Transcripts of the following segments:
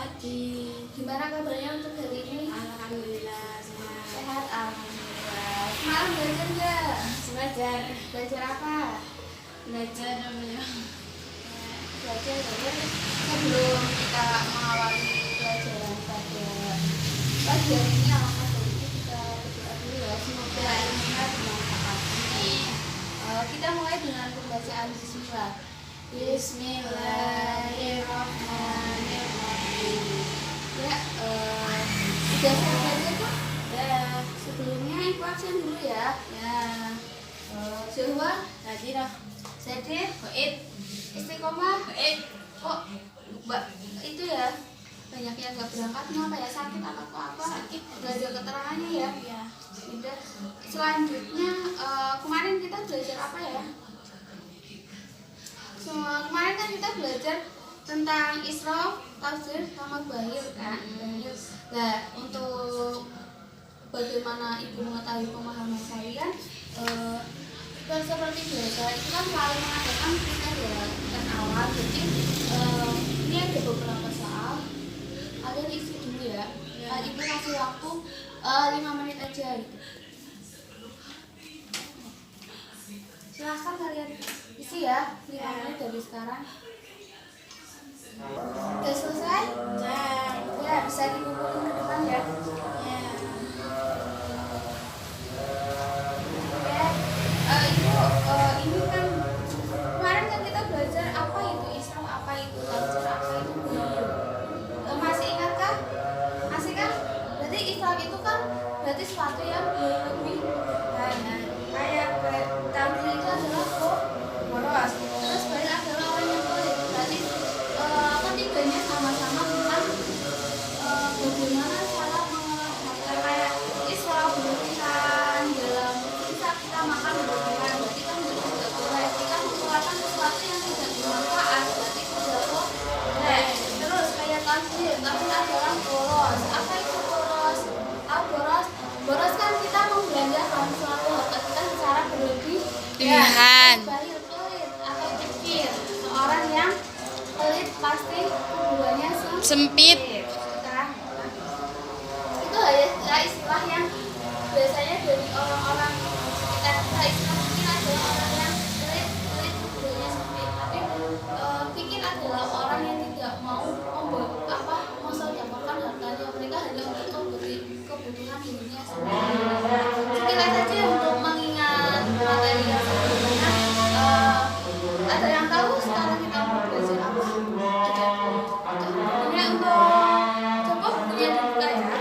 pagi. Gimana kabarnya untuk hari ini? Alhamdulillah sehat. Sehat, alhamdulillah. Semalam belajar nggak? Belajar. Belajar apa? Belajar namanya. Belajar. Sebelum kita mengawali pelajaran pada pagi hari ini, alangkah baiknya kita berdoa dulu ya. Semoga ilmunya bermanfaat. Kita mulai dengan pembacaan bismillah. Bismillahirrahmanirrahim. Ya, sudah saya belajar kok? Ya. Sebelumnya ibu absen dulu ya. Ya. Jawa, Tadi dah. Sedih, Baik. istiqomah. Baik. Kok mbak itu ya banyak yang nggak berangkat, kenapa ya, sakit atau apa? Sakit. Nggak ada keterangannya ya. Ya. Udah. Selanjutnya kemarin kita belajar apa ya? Kemarin kan kita belajar tentang Isra, Tafsir, sama Bahir kan. Nah, untuk bagaimana ibu mengetahui pemahaman kalian, seperti biasa itu kan selalu mengadakan kita ya kan awal. Jadi ini ada beberapa soal, ada diisi dulu ya. Ibu kasih waktu 5 menit aja gitu. Silahkan kalian isi ya 5 menit dari sekarang. Udah selesai? Ya, bisa dikumpulin ke depan ya. Ini kan kemarin kan kita belajar apa itu Islam, apa itu Tafsir, apa itu Bahir. Masih ingatkah? Masih kan? Berarti Islam itu kan berarti sesuatu yang lebih kayak Tafsir itu adalah boros. Terus Bahir adalah orang yang pelit. Berarti ketiganya sama-sama tentang bagaimana cara mengerjakan kayak Islam berlebihan dalam kita makan berlebihan, berarti kan tidak boleh. Kita mengeluarkan sesuatu yang tidak bermanfaat, berarti tidak boleh. Terus kayak Tafsir adalah boros. Apa itu boros? Tahu boros? Boros kan kita membelanjakan suatu harta kita secara berlebihan. Bahir pelit atau pikir. Seorang yang pelit pasti hubungannya Sempit. Nah, itu hanya istilah yang biasanya dari orang-orang sekitar kita. Islam mungkin adalah orang yang pelit hubungannya sempit. Tapi pikir adalah orang yang tidak mau mensedekahkan hartanya. Mereka hanya untuk kebutuhan dirinya sendiri. Sekilas saja untuk mengingat materi yang sebelumnya. Ada yang tahu sekarang kita mau belajar apa? Ini untuk coba bukunya dibuka ya.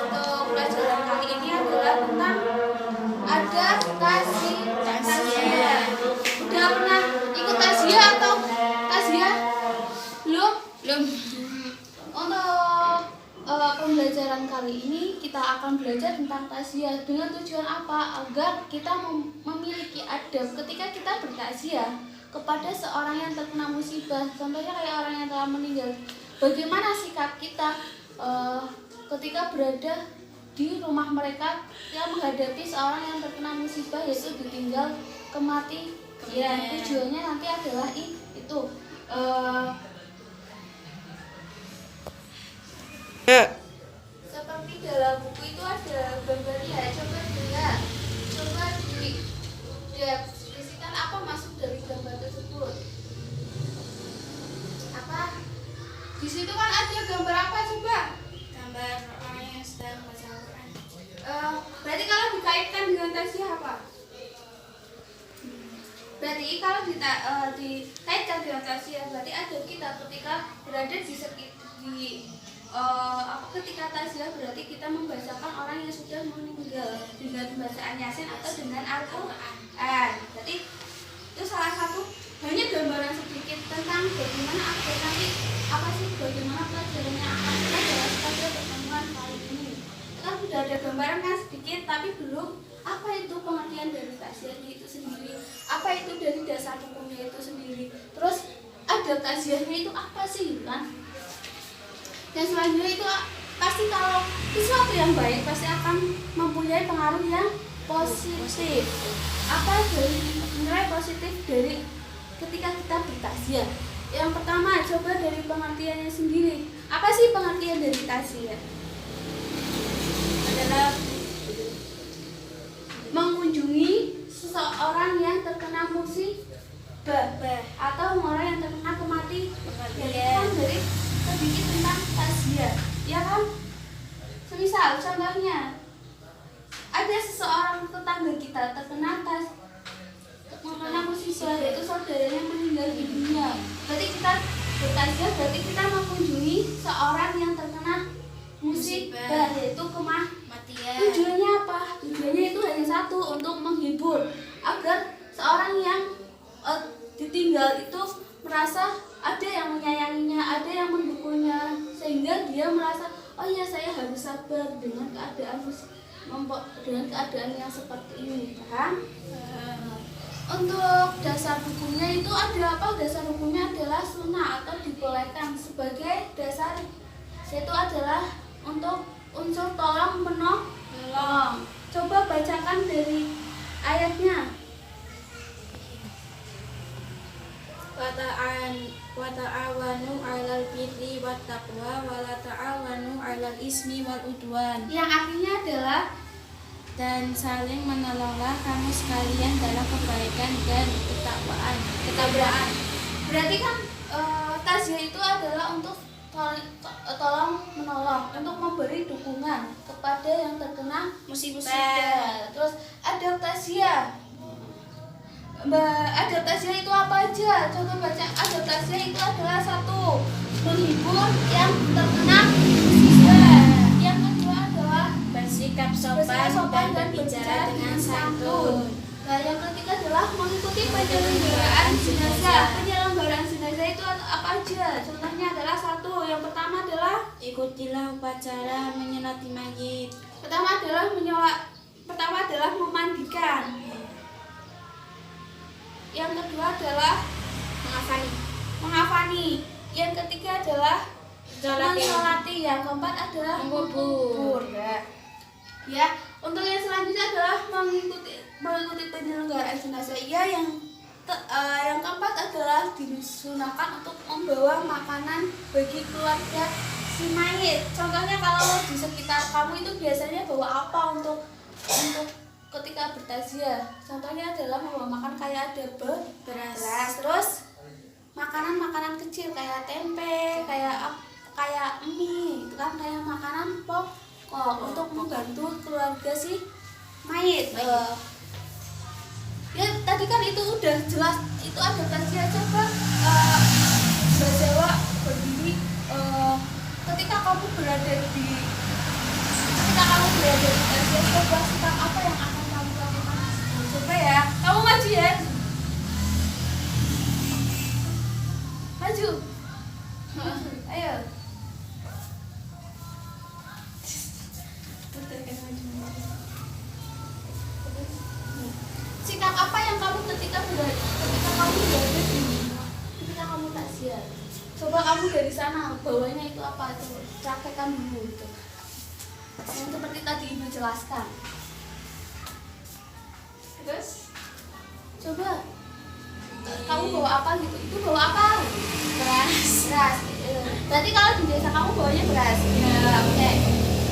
Untuk pelajaran kali ini adalah tentang adaptasi takziah. Udah pernah ikut takziah atau takziah? Belum? Belum. Untuk pembelajaran kali ini kita akan belajar tentang takziah dengan tujuan apa? Agar kita memiliki adab ketika kita bertakziah kepada seorang yang terkena musibah. Contohnya kayak orang yang telah meninggal. Bagaimana sikap kita ketika berada di rumah mereka yang menghadapi seorang yang terkena musibah, yaitu ditinggal kematian. Tujuannya nanti adalah itu. Seperti dalam buku itu ada gambarnya, coba dilihat, coba deskripsikan apa maksud dari gambar tersebut. Apa? Di situ kan ada gambar apa coba? Gambar orang yang sedang baca Al-Quran. Berarti kalau dikaitkan dengan takziah apa? Berarti kalau dikaitkan dengan takziah berarti ada kita ketika berada ketika takziah berarti kita membacakan orang yang sudah meninggal dengan bacaan Yasin atau dengan Al-Quran. Berarti itu salah satu hanya gambaran sedikit tentang bagaimana nanti apa sih bagaimana pelajarannya akan adalah pada pertemuan kali ini. Kan sudah ada gambaran kan sedikit, tapi belum apa itu pengertian dari takziahnya itu sendiri, apa itu dari dasar hukumnya itu sendiri, terus ada takziahnya itu apa sih kan. Dan selanjutnya itu pasti kalau sesuatu yang baik pasti akan mempunyai pengaruh yang positif. Apa dari nilai positif dari ketika kita bertakziah? Yang pertama, coba dari pengertiannya sendiri. Apa sih pengertian dari takziah? Adalah Mengunjungi seseorang yang terkena musibah atau orang yang terkena kematian. Kan dari sedikit tentang takziah, ya kan? Semisal contohnya ada seseorang tetangga kita terkena musibah, yaitu saudaranya meninggal di dunia. Berarti kita bertakziah, berarti kita mengunjungi seorang yang terkena musibah, yaitu kematian. Tujuannya apa? Tujuannya itu hanya satu, untuk menghibur, agar seorang yang ditinggal itu merasa ada yang menyayanginya, ada yang mendukungnya, sehingga dia merasa, oh ya, saya harus sabar dengan keadaan yang seperti ini, paham? Untuk dasar hukumnya itu ada apa? Dasar hukumnya adalah sunnah atau dibolehkan sebagai dasar, yaitu adalah untuk unsur tolong menolong. Coba bacakan dari ayatnya. Wa ta'awanu 'alal birri wat taqwa wa la ta'awanu 'alal ismi wal udwan. Yang artinya adalah Dan saling menolonglah kamu sekalian dalam kebaikan dan ketakwaan. berarti kan takziah itu adalah untuk tolong menolong, untuk memberi dukungan kepada yang terkena musibah. Terus adab takziah. Adab takziah itu apa aja? Coba baca. Adab takziah itu adalah satu, menghibur yang terkena musibah. Yang kedua adalah Bersikap sopan dan berbicara dengan santun. Nah, yang ketiga adalah mengikuti penyelenggaraan jenazah. Penyelenggaraan jenazah itu apa aja? Contohnya adalah satu. Yang pertama adalah Ikutilah upacara menyolati mayit. pertama adalah memandikan. Yang kedua adalah mengafani. Yang ketiga adalah mensolati. Yang keempat adalah Mengubur. Ya, untuk yang selanjutnya adalah mengikuti penyelenggaraan jenazah. Ya, yang keempat adalah disunahkan untuk membawa makanan bagi keluarga si mayit. Contohnya kalau di sekitar kamu itu biasanya bawa apa untuk ketika bertakziah? Contohnya adalah membawa makan kayak ada beras, terus makanan kecil kayak tempe, kayak mie, itu kan kayak makanan pokok untuk membantu keluarga si mayit. Ya tadi kan itu udah jelas, itu ada takziah. Coba Mbak Jawa berdiri, ketika kamu berada di takziah, coba sikap apa yang akan kamu lakukan? Coba ya, kamu maju ya, maju. Ayo. Sikap apa yang kamu ketika kamu takziah? Coba kamu dari sana bawahnya itu apa itu? Praktekkan dulu itu. Yang seperti tadi Ibu jelaskan. Terus coba kamu bawa apa gitu? Itu bawa apa? Beras. Berarti kalau di desa kamu bawanya beras. Ya, oke.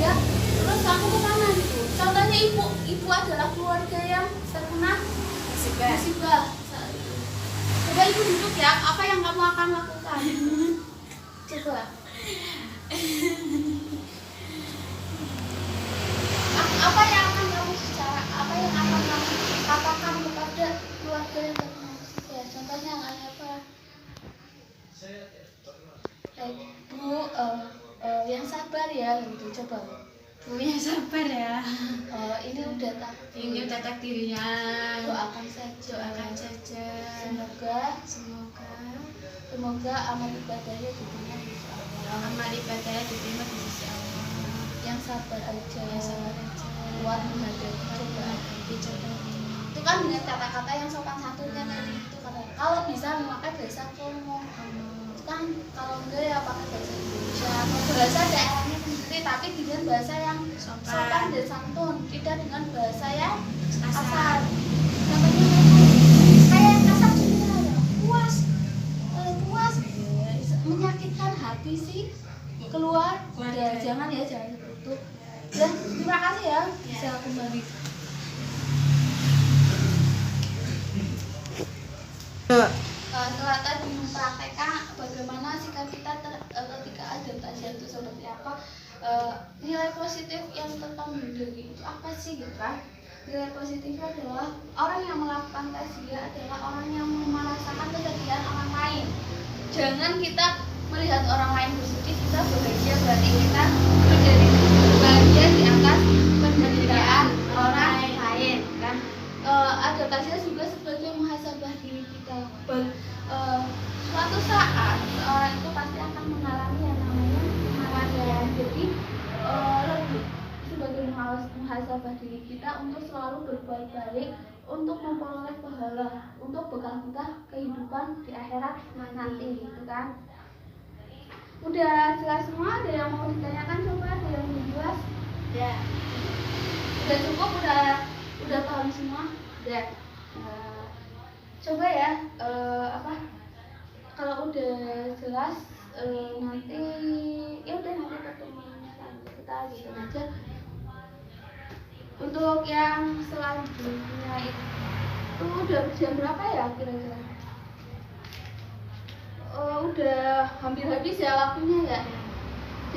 Ya, terus kamu ke sana gitu. Contohnya ibu adalah keluarga yang terkena musibah. Coba ibu duduk ya. Apa yang kamu akan lakukan? Coba. Apa yang akan kamu bicara? Apa yang akan kamu katakan kepada keluarga yang terkena musibah? Contohnya apa? Bu, yang sabar ya, gitu. Coba. Bu yang sabar ya. Ini udah takdirnya. Doakan saja. Semoga amal ibadahnya diterima di sisi Allah. Yang sabar aja. Kuat menghadapi cobaan. Itu kan dengan kata-kata yang sopan santunnya tadi itu kata. Kalau bisa memakai bahasa Kongo. Itu kan kalau enggak ya pakai bahasa Indonesia atau bahasa daerahnya sendiri, tapi dengan bahasa yang sopan dan santun, tidak dengan bahasa yang kasar. Contohnya kayak yang kasar juga ya. Puas. lagi mempraktekkan bagaimana sikap kita ketika adaptasi itu seperti apa. Nilai positif yang tentang biologi itu apa sih gitu kan? Nilai positifnya adalah orang yang melakukan tasya adalah orang yang merasakan kesedihan orang lain. Jangan kita melihat orang lain bersedih kita bahagia, berarti kita menjadi bahagia di atas penderitaan orang lain kan. Adaptasi juga sebagai muhasabah diri kita. Suatu saat seorang itu pasti akan mengalami yang namanya kemarahan. Jadi lebih sebagai muhasabah diri kita untuk selalu berbuat baik, untuk memperoleh pahala, untuk bekal kita kehidupan di akhirat nanti gitu kan. Udah jelas semua? Ada yang mau ditanyakan? Coba ada yang belum jelas? Ya. Udah cukup? Udah paham semua? Udah. Coba ya, kalau udah jelas nanti ya udah nanti ketemu kita gitu aja. Untuk yang selanjutnya itu udah jam berapa ya kira-kira? Udah hampir habis ya waktunya ya.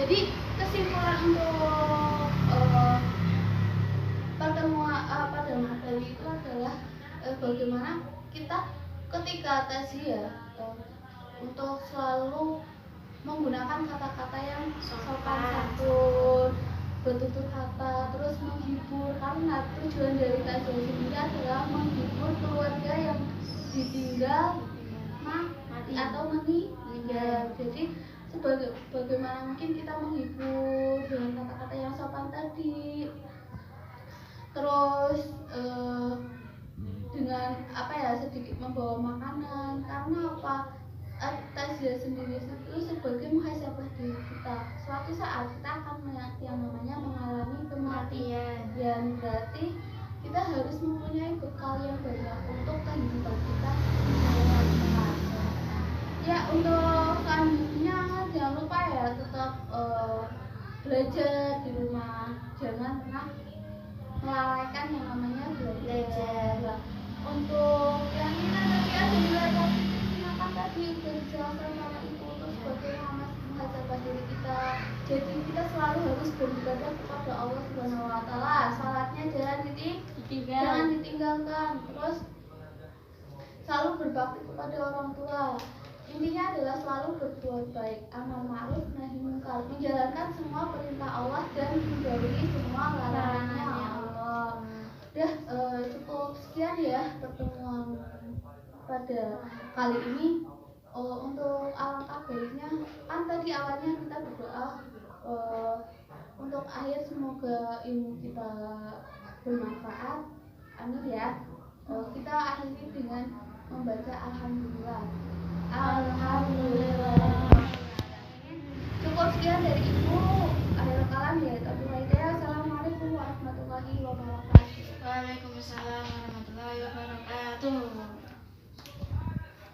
Jadi kesimpulan untuk pertemuan pada materi itu adalah bagaimana kita ketika tasya untuk selalu menggunakan kata-kata yang sopan santun, bertutur kata, terus menghibur, karena tujuan dari tasya sendiri adalah menghibur keluarga yang ditinggal mati atau meninggal. Jadi bagaimana mungkin kita menghibur dengan kata-kata yang sopan tadi, terus dengan sedikit membawa makanan, karena tasya sendiri itu sebagai muhasabah diri kita. Suatu saat kita akan yang namanya mengalami kematian, dan berarti kita harus mempunyai bekal yang banyak untuk kehidupan kita. Ya, untuk selanjutnya jangan lupa ya tetap belajar di rumah, jangan pernah melalaikan yang namanya belajar. Untuk yang ini tadi ada nilai positif tadi udah dijelaskan sama ibu, terus bagaimana muhasabah diri kita. Jadi kita selalu harus beribadah kepada Allah Subhanahu wa Ta'ala. Salatnya jangan ditinggalkan. Terus selalu berbakti kepada orang tua. Intinya adalah selalu berbuat baik, amal ma'ruf nahi munkar, menjalankan semua perintah Allah dan menjauhi semua larangannya Allah. Udah cukup sekian ya pertemuan pada kali ini. Untuk alangkah baiknya kan tadi awalnya kita berdoa untuk akhir semoga ilmu kita bermanfaat. Amin ya. Kita akhiri dengan membaca alhamdulillah. Alhamdulillah.